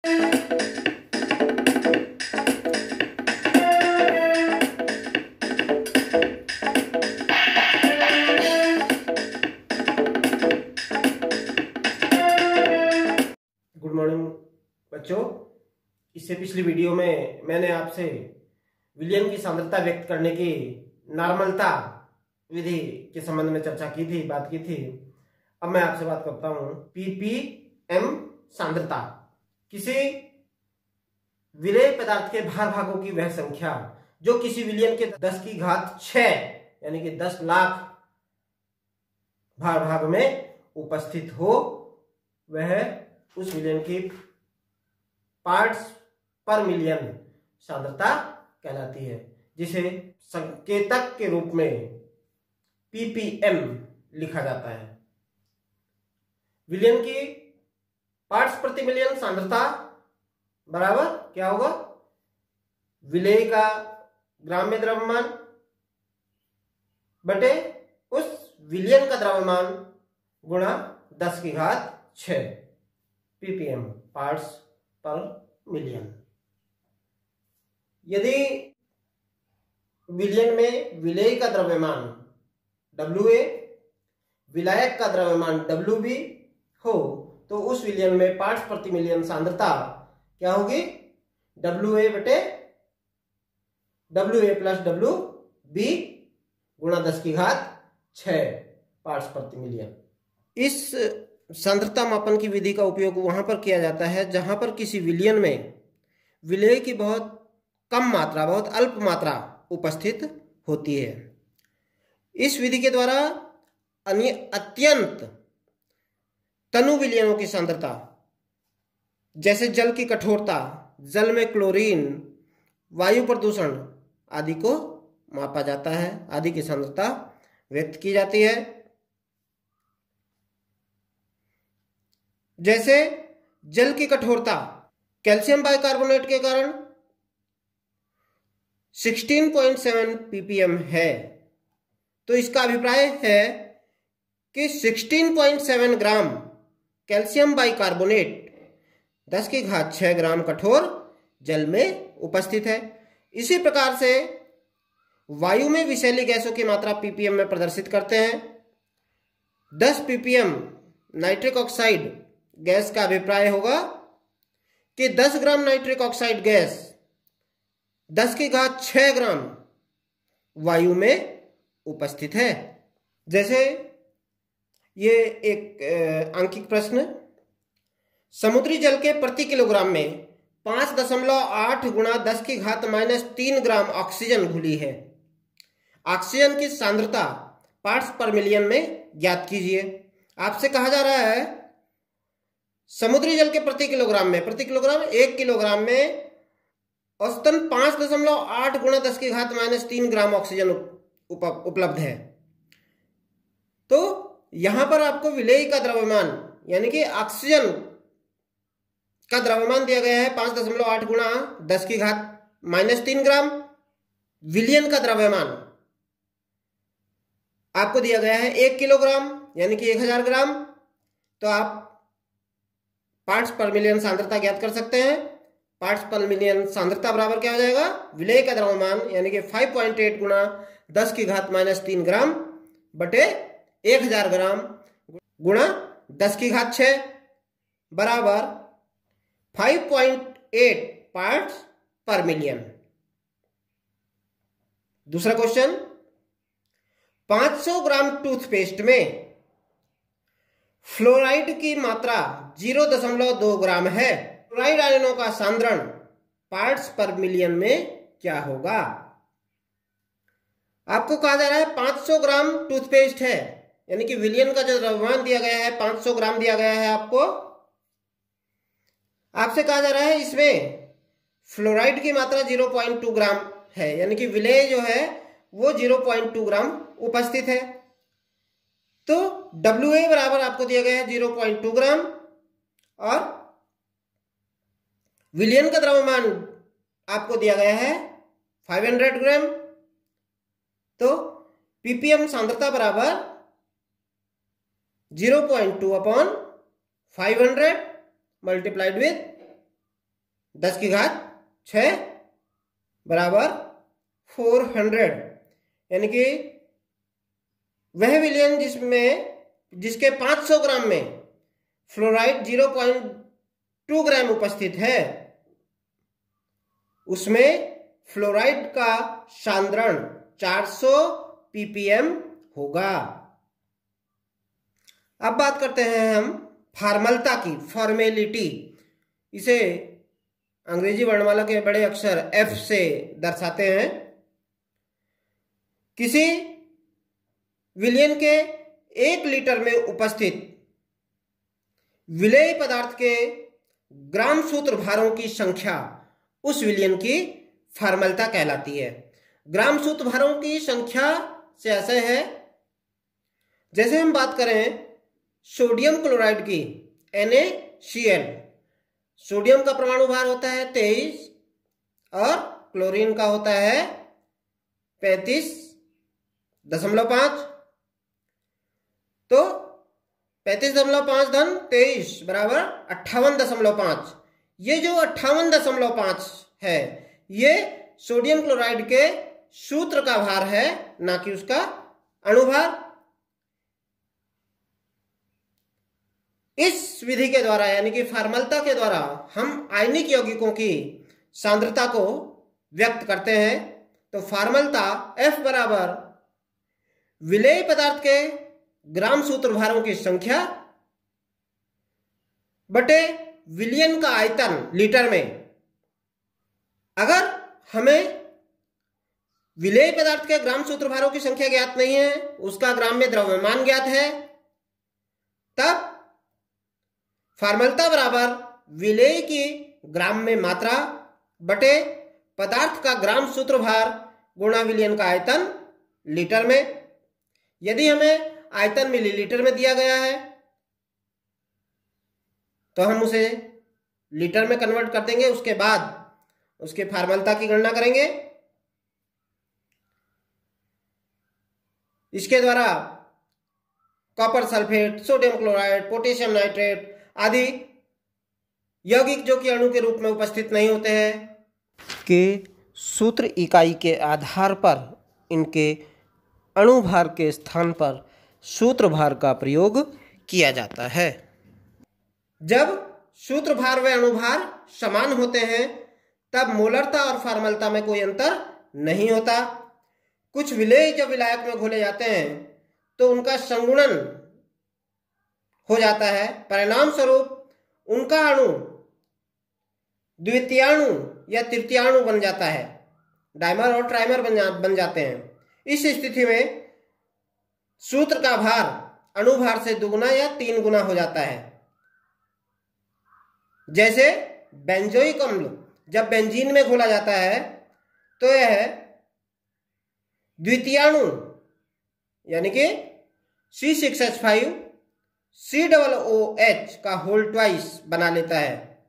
Good morning बच्चों। इससे पिछली वीडियो में मैंने आपसे विलियम की सांद्रता व्यक्त करने की नॉर्मलता विधि के संबंध में चर्चा की थी, बात की थी। अब मैं आपसे बात करता हूं पीपीएम सांद्रता। किसी विलेय पदार्थ के भार भागों की वह संख्या जो किसी विलियन के 10 की घात 6 यानी कि 10 लाख भार भाग में उपस्थित हो, वह उस विलियन की पार्ट्स पर मिलियन सांद्रता कहलाती है, जिसे संकेतक के रूप में पीपीएम लिखा जाता है। विलियन की पार्ट्स प्रति मिलियन सांद्रता बराबर क्या होगा? विलेय का ग्राम में द्रव्यमान बटे उस विलियन का द्रव्यमान गुणा 10 की घात 6 पीपीएम, पार्ट्स पर मिलियन। यदि विलियन में विलेय का द्रव्यमान WA, विलायक का द्रव्यमान WB हो, तो उस विलियन में पार्ट्स प्रति मिलियन सांद्रता क्या होगी? WA बटे WA प्लस WB गुणा 10 की घात 6 पार्ट्स प्रति मिलियन। इस सांद्रता मापन की विधि का उपयोग वहां पर किया जाता है जहां पर किसी विलियन में विलेय की बहुत कम मात्रा, बहुत अल्प मात्रा उपस्थित होती है। इस विधि के द्वारा अत्यंत तनु विलियनों की सांद्रता, जैसे जल की कठोरता, जल में क्लोरीन, वायु प्रदूषण आदि को मापा जाता है, आदि की सांद्रता व्यक्त की जाती है। जैसे जल की कठोरता कैल्शियम बाइकार्बोनेट के कारण 16.7 ppm है, तो इसका अभिप्राय है कि 16.7 ग्राम कैल्शियम बाइकार्बोनेट 10 की घात 6 ग्राम कठोर जल में उपस्थित है। इसी प्रकार से वायु में विषैली गैसों की मात्रा पीपीएम में प्रदर्शित करते हैं। 10 ppm नाइट्रिक ऑक्साइड गैस का अभिप्राय होगा कि 10 ग्राम नाइट्रिक ऑक्साइड गैस 10 की घात 6 ग्राम वायु में उपस्थित है। जैसे ये एक आंकिक प्रश्न, समुद्री जल के प्रति किलोग्राम में 5.8 गुणा 10 की घात -3 ग्राम ऑक्सीजन घुली है। ऑक्सीजन की सांद्रता पार्ट्स पर मिलियन में ज्ञात कीजिए। आपसे कहा जा रहा है समुद्री जल के प्रति किलोग्राम में, प्रति किलोग्राम 1 किलोग्राम में औसतन 5.8 गुणा 10 की घात -3 ग्राम ऑक्सीजन उपलब्ध है। तो यहां पर आपको विलेय का द्रव्यमान यानी कि ऑक्सीजन का द्रव्यमान दिया गया है 5.8 गुणा 10 की घात -3 ग्राम। विलियन का द्रव्यमान आपको दिया गया है 1 किलोग्राम यानी कि 1000 ग्राम। तो आप पार्ट्स पर मिलियन सांद्रता ज्ञात कर सकते हैं। पार्ट्स पर मिलियन सांद्रता बराबर क्या हो जाएगा? विलेय का द्रव्यमान यानी कि 5.8 गुणा 10 की घात -3 ग्राम बटे 1000 ग्राम गुणा 10 की घात 6 बराबर 5.8 पार्ट्स पर मिलियन। दूसरा क्वेश्चन, 500 ग्राम टूथपेस्ट में फ्लोराइड की मात्रा 0.2 ग्राम है। फ्लोराइड आयनों का सांद्रण पार्ट्स पर मिलियन में क्या होगा? आपको कहा जा रहा है 500 ग्राम टूथपेस्ट है, यानी कि विलियन का जो द्रव्यमान दिया गया है 500 ग्राम दिया गया है आपको। आपसे कहा जा रहा है इसमें फ्लोराइड की मात्रा 0.2 ग्राम है, यानी कि विलेय जो है वो 0.2 ग्राम उपस्थित है। तो WA बराबर आपको दिया गया है 0.2 ग्राम और विलियन का द्रव्यमान आपको दिया गया है 500 ग्राम। तो पीपीएम सांद्रता बराबर 0.2 अपॉन 500 मल्टीप्लाइड विथ 10 की घात 6 बराबर 400, यानी कि वह विलयन जिसके 500 ग्राम में फ्लोराइड 0.2 ग्राम उपस्थित है, उसमें फ्लोराइड का सांद्रण 400 ppm होगा। अब बात करते हैं हम फार्मलता की, फॉर्मेलिटी। इसे अंग्रेजी वर्णमाला के बड़े अक्षर F से दर्शाते हैं। किसी विलयन के 1 लीटर में उपस्थित विलेय पदार्थ के ग्राम सूत्र भारों की संख्या उस विलयन की फार्मलता कहलाती है। ग्राम सूत्र भारों की संख्या से ऐसे है, जैसे हम बात करें सोडियम क्लोराइड की NaCl, सोडियम का परमाणु भार होता है 23 और क्लोरीन का होता है 35.5। तो 35.5 धन 23 बराबर 58.5। ये जो 58.5 है, ये सोडियम क्लोराइड के सूत्र का भार है, ना कि उसका अणुभार। इस विधि के द्वारा, यानी कि फार्मलता के द्वारा, हम आयनिक यौगिकों की सांद्रता को व्यक्त करते हैं। तो फार्मलता F बराबर विलेय पदार्थ के ग्राम सूत्र भारों की संख्या बटे विलयन का आयतन लीटर में। अगर हमें विलेय पदार्थ के ग्राम सूत्र भारों की संख्या ज्ञात नहीं है, उसका ग्राम में द्रव्यमान ज्ञात है, तब फार्मलता बराबर विलेय की ग्राम में मात्रा बटे पदार्थ का ग्राम सूत्र भार गुणा विलयन का आयतन लीटर में। यदि हमें आयतन मिलीलीटर में दिया गया है तो हम उसे लीटर में कन्वर्ट कर देंगे, उसके बाद उसके फार्मलता की गणना करेंगे। इसके द्वारा copper sulphate, sodium chloride, potassium nitrate आदि यौगिक जो कि अणु के रूप में उपस्थित नहीं होते हैं के सूत्र इकाई के आधार पर इनके अणुभार के स्थान पर सूत्र भार का प्रयोग किया जाता है। जब सूत्र भार व अणुभार समान होते हैं तब मोलरता और फार्मलता में कोई अंतर नहीं होता। कुछ विलेय जब विलायक में घोले जाते हैं तो उनका संगुणन हो जाता है, परिणाम स्वरूप उनका अणु द्वितीयाणु या तृतीयाणु बन जाता है, डाइमर और ट्राइमर बन जाते हैं। इस स्थिति में सूत्र का भार अणुभार से 2 गुना या 3 गुना हो जाता है। जैसे बेंजोइक अम्ल जब बेंजीन में घोला जाता है तो यह द्वितीयाणु यानी कि C6H5 COOH का होल ट्वाइस बना लेता है।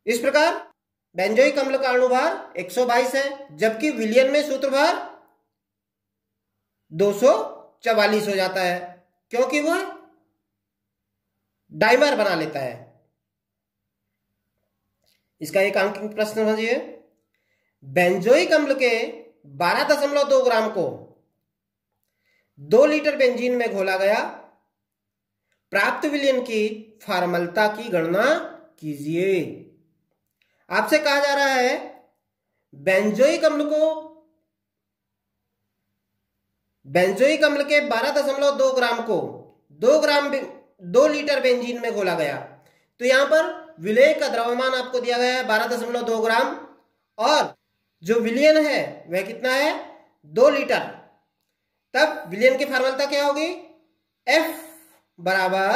इस प्रकार बेंजोइक अम्ल का अणुभार 122 है, जबकि विलयन में सूत्रभार 244 हो जाता है, क्योंकि वह डाइमर बना लेता है। इसका एक अंकित प्रश्न समझिए। बेंजोइक अम्ल के 12.2 ग्राम को 2 लीटर बेंजीन में घोला गया, प्राप्त विलयन की फार्मलता की गणना कीजिए। आपसे कहा जा रहा है बेंजोइक अम्ल के 12.2 ग्राम को 2 लीटर बेंजीन में घोला गया। तो यहां पर विलेय का द्रव्यमान आपको दिया गया है 12.2 ग्राम और जो विलयन है वह कितना है 2 लीटर। तब विलयन की फार्मलता क्या होगी? F बराबर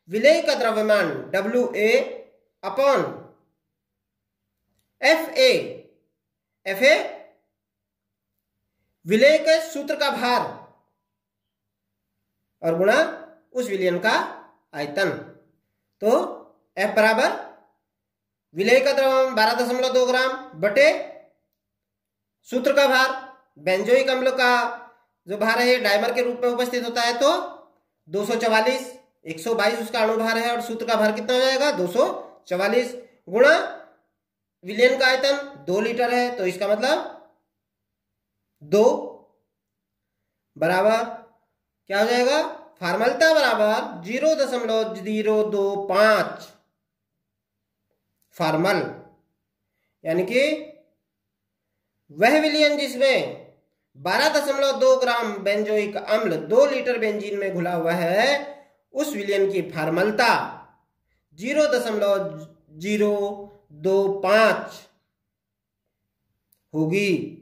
विलेय का द्रव्यमान WA अपॉन FA विलेय के सूत्र का भार और गुणा उस विलयन का आयतन। तो F बराबर विलेय का द्रव्यमान 12.2 ग्राम बटे सूत्र का भार, बेंजोइक अम्ल का जो भार है डाइमर के रूप में उपस्थित होता है तो 244 122 उसका अणुभार है और सूत्र का भार कितना हो जाएगा 244 गुणा विलयन का आयतन 2 लीटर है, तो इसका मतलब 2 बराबर क्या हो जाएगा, फार्मलता बराबर 0.025 फार्मल, यानी कि वह विलयन जिसमें 12.2 ग्राम बेंजोइक अम्ल 2 लीटर बेंजीन में घुला हुआ है, उस विलयन की फार्मलता 0.025 होगी।